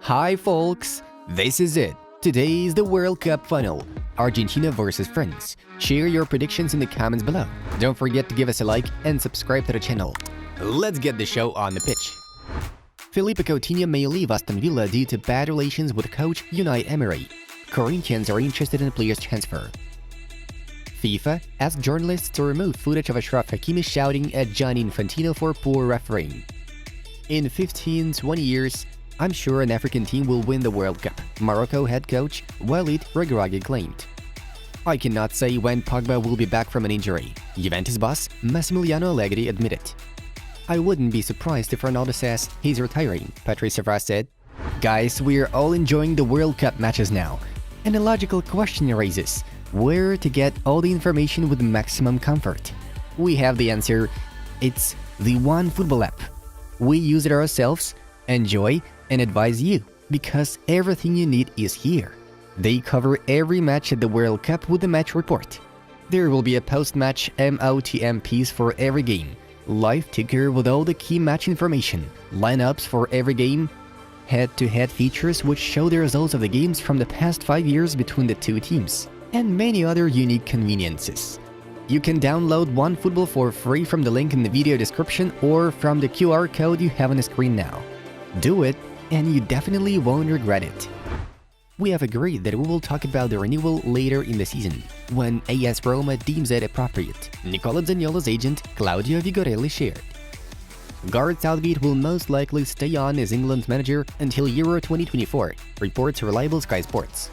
Hi folks, this is it. Today is the World Cup final, Argentina versus France. Share your predictions in the comments below. Don't forget to give us a like and subscribe to the channel. Let's get the show on the pitch. Philippe Coutinho may leave Aston Villa due to bad relations with coach Unai Emery. Corinthians are interested in the player's transfer. FIFA asked journalists to remove footage of Achraf Hakimi shouting at Gianni Infantino for poor refereeing. In 15-20 years, I'm sure an African team will win the World Cup, Morocco head coach Walid Regragui claimed. I cannot say when Pogba will be back from an injury, Juventus boss Massimiliano Allegri admitted. I wouldn't be surprised if Ronaldo says he's retiring, Patrice Evra said. Guys, we're all enjoying the World Cup matches now, and a logical question arises, where to get all the information with maximum comfort? We have the answer, it's the OneFootball app. We use it ourselves, enjoy, and advise you, because everything you need is here. They cover every match at the World Cup with a match report. There will be a post-match MOTM piece for every game, live ticker with all the key match information, lineups for every game, head-to-head features which show the results of the games from the past 5 years between the two teams, and many other unique conveniences. You can download OneFootball for free from the link in the video description or from the QR code you have on the screen now. Do it, and you definitely won't regret it. We have agreed that we will talk about the renewal later in the season, when AS Roma deems it appropriate, Nicola Zaniolo's agent Claudio Vigorelli shared. Gareth Southgate will most likely stay on as England's manager until Euro 2024, reports reliable Sky Sports.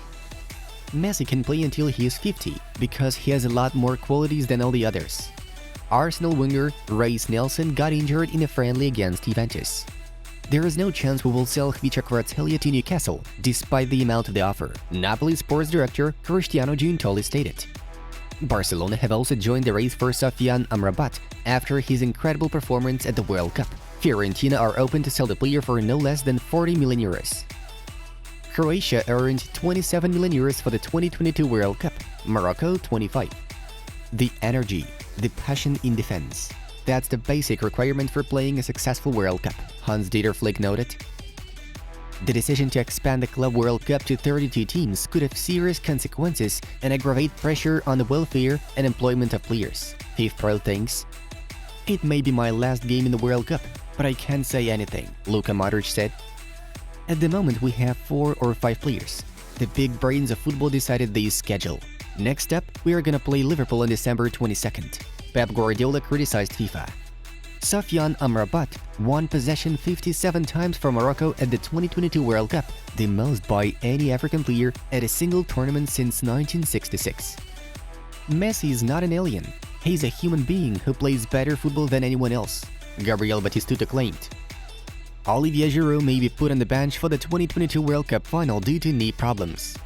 Messi can play until he is 50 because he has a lot more qualities than all the others. Arsenal winger Reiss Nelson got injured in a friendly against Juventus. There is no chance we will sell Khvicha Kvaratskhelia to Newcastle, despite the amount of the offer, Napoli sports director Cristiano Giuntoli stated. Barcelona have also joined the race for Sofiane Amrabat after his incredible performance at the World Cup. Fiorentina are open to sell the player for no less than 40 million euros. Croatia earned 27 million euros for the 2022 World Cup, Morocco 25. The energy, the passion in defense. That's the basic requirement for playing a successful World Cup, Hans-Dieter Flick noted. The decision to expand the Club World Cup to 32 teams could have serious consequences and aggravate pressure on the welfare and employment of players, FIFPro thinks. It may be my last game in the World Cup, but I can't say anything, Luka Modric said. At the moment we have 4 or 5 players. The big brains of football decided the schedule. Next up, we are gonna play Liverpool on December 22nd. Pep Guardiola criticized FIFA. Sofiane Amrabat won possession 57 times for Morocco at the 2022 World Cup, the most by any African player at a single tournament since 1966. Messi is not an alien. He's a human being who plays better football than anyone else, Gabriel Batistuta claimed. Olivier Giroud may be put on the bench for the 2022 World Cup final due to knee problems.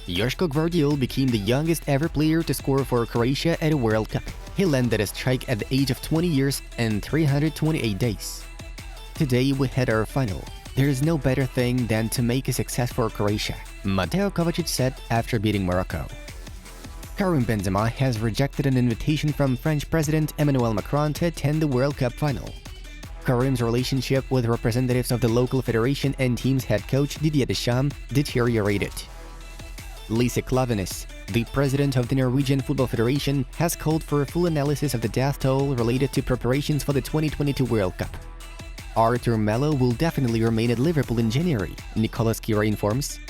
Joško Gvardiol became the youngest ever player to score for Croatia at a World Cup. He landed a strike at the age of 20 years and 328 days. Today we had our final. There is no better thing than to make a success for Croatia, Mateo Kovacic said after beating Morocco. Karim Benzema has rejected an invitation from French President Emmanuel Macron to attend the World Cup final. Karim's relationship with representatives of the local federation and team's head coach Didier Deschamps deteriorated. Lise Klaveness, the president of the Norwegian Football Federation, has called for a full analysis of the death toll related to preparations for the 2022 World Cup. Arthur Melo will definitely remain at Liverpool in January, Nicolas Kira informs.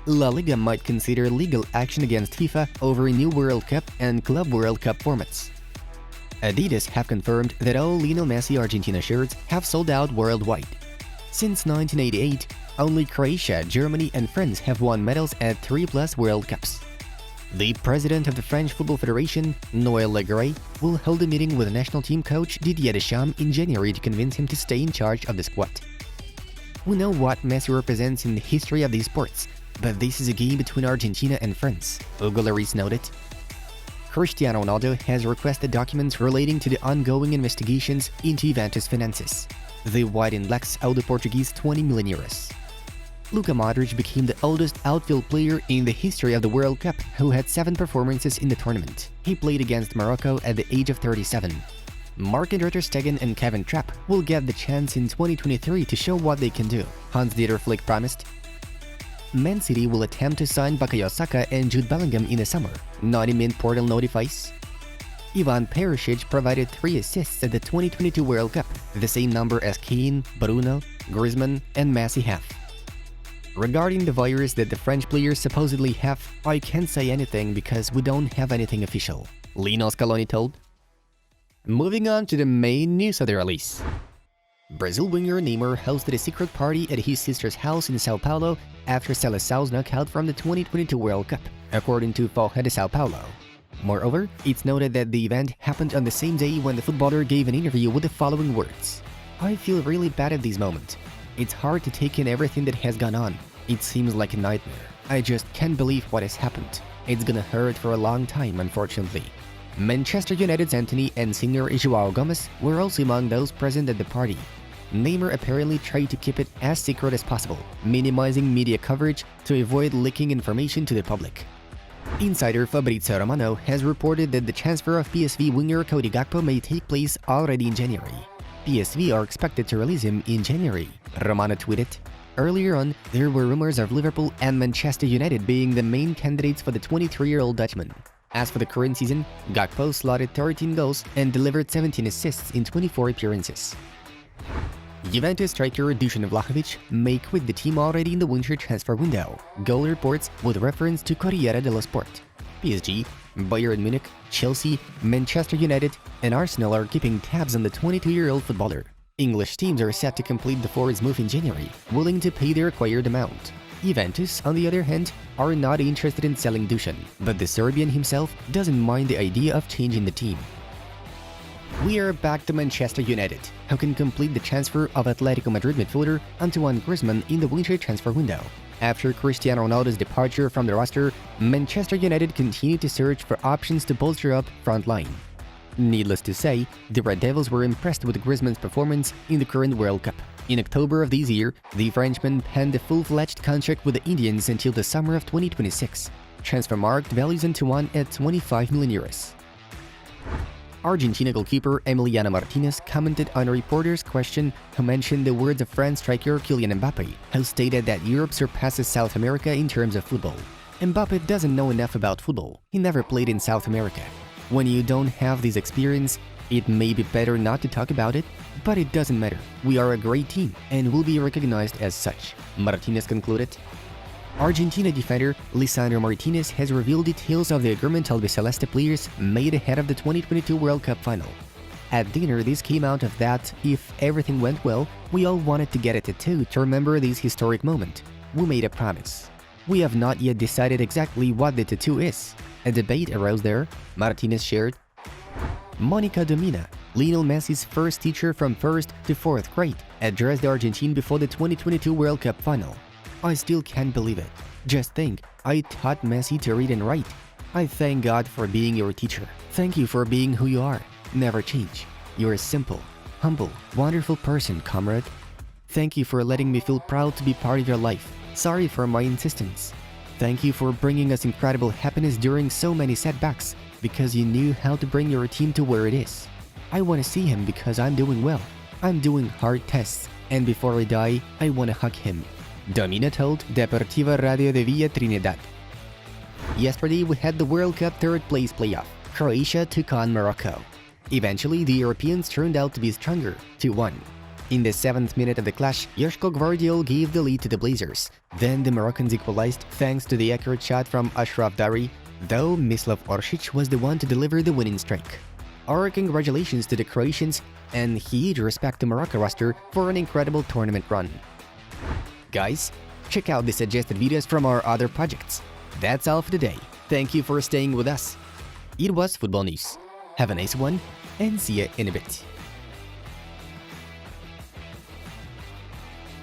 La Liga might consider legal action against FIFA over a new World Cup and Club World Cup formats. Adidas have confirmed that all Lionel Messi Argentina shirts have sold out worldwide. Since 1988, only Croatia, Germany and France have won medals at 3+ World Cups. The president of the French Football Federation, Noël Le Graët, will hold a meeting with the national team coach Didier Deschamps in January to convince him to stay in charge of the squad. We know what Messi represents in the history of these sports, but this is a game between Argentina and France, Hugo Lloris noted. Cristiano Ronaldo has requested documents relating to the ongoing investigations into Juventus finances. The White and Blacks owe the Portuguese 20 million euros. Luka Modric became the oldest outfield player in the history of the World Cup who had 7 performances in the tournament. He played against Morocco at the age of 37. Marc-Andre ter Stegen and Kevin Trapp will get the chance in 2023 to show what they can do, Hans-Dieter Flick promised. Man City will attempt to sign Bukayo Saka and Jude Bellingham in the summer, Nottingham portal notifies. Ivan Perisic provided 3 assists at the 2022 World Cup, the same number as Kane, Bruno, Griezmann, and Messi have. Regarding the virus that the French players supposedly have, I can't say anything because we don't have anything official, Lionel Scaloni told. Moving on to the main news of the release. Brazil winger Neymar hosted a secret party at his sister's house in Sao Paulo after Seleção's knockout from the 2022 World Cup, according to Folha de Sao Paulo. Moreover, it's noted that the event happened on the same day when the footballer gave an interview with the following words: "I feel really bad at this moment. It's hard to take in everything that has gone on. It seems like a nightmare. I just can't believe what has happened. It's gonna hurt for a long time, unfortunately." Manchester United's Antony and singer João Gomes were also among those present at the party. Neymar apparently tried to keep it as secret as possible, minimizing media coverage to avoid leaking information to the public. Insider Fabrizio Romano has reported that the transfer of PSV winger Cody Gakpo may take place already in January. PSV are expected to release him in January, Romano tweeted. Earlier on, there were rumors of Liverpool and Manchester United being the main candidates for the 23-year-old Dutchman. As for the current season, Gakpo slotted 13 goals and delivered 17 assists in 24 appearances. Juventus striker Dusan Vlahovic may quit the team already in the winter transfer window, Goal reports with reference to Corriere dello Sport. PSG, Bayern Munich, Chelsea, Manchester United, and Arsenal are keeping tabs on the 22-year-old footballer. English teams are set to complete the forward's move in January, willing to pay the required amount. Juventus, on the other hand, are not interested in selling Dusan, but the Serbian himself doesn't mind the idea of changing the team. We are back to Manchester United, who can complete the transfer of Atletico Madrid midfielder Antoine Griezmann in the winter transfer window. After Cristiano Ronaldo's departure from the roster, Manchester United continue to search for options to bolster up front line. Needless to say, the Red Devils were impressed with Griezmann's performance in the current World Cup. In October of this year, the Frenchman penned a full-fledged contract with the Indians until the summer of 2026. Transfermarkt values Antoine at 25 million euros. Argentina goalkeeper Emiliano Martinez commented on a reporter's question who mentioned the words of French striker Kylian Mbappe, who stated that Europe surpasses South America in terms of football. Mbappe doesn't know enough about football. He never played in South America. When you don't have this experience, it may be better not to talk about it, but it doesn't matter. We are a great team and will be recognized as such, Martinez concluded. Argentina defender Lisandro Martinez has revealed details of the agreement Albiceleste players made ahead of the 2022 World Cup final. At dinner, this came out of that, if everything went well, we all wanted to get a tattoo to remember this historic moment. We made a promise. We have not yet decided exactly what the tattoo is. A debate arose there, Martinez shared. Monica Domina, Lionel Messi's first teacher from 1st to 4th grade, addressed the Argentine before the 2022 World Cup final. I still can't believe it. Just think, I taught Messi to read and write. I thank God for being your teacher. Thank you for being who you are. Never change. You're a simple, humble, wonderful person, comrade. Thank you for letting me feel proud to be part of your life. Sorry for my insistence. Thank you for bringing us incredible happiness during so many setbacks, because you knew how to bring your team to where it is. I want to see him because I'm doing well. I'm doing hard tests, and before I die, I want to hug him. Domina told Deportiva Radio de Villa Trinidad. Yesterday, we had the World Cup third-place playoff. Croatia took on Morocco. Eventually, the Europeans turned out to be stronger, 2-1. In the 7th minute of the clash, Joško Gvardiol gave the lead to the Blazers. Then the Moroccans equalized thanks to the accurate shot from Ashraf Dari, though Mislav Oršić was the one to deliver the winning strike. Our congratulations to the Croatians and huge respect to Morocco roster for an incredible tournament run. Guys, check out the suggested videos from our other projects. That's all for today. Thank you for staying with us. It was Football News. Have a nice one, and see ya in a bit.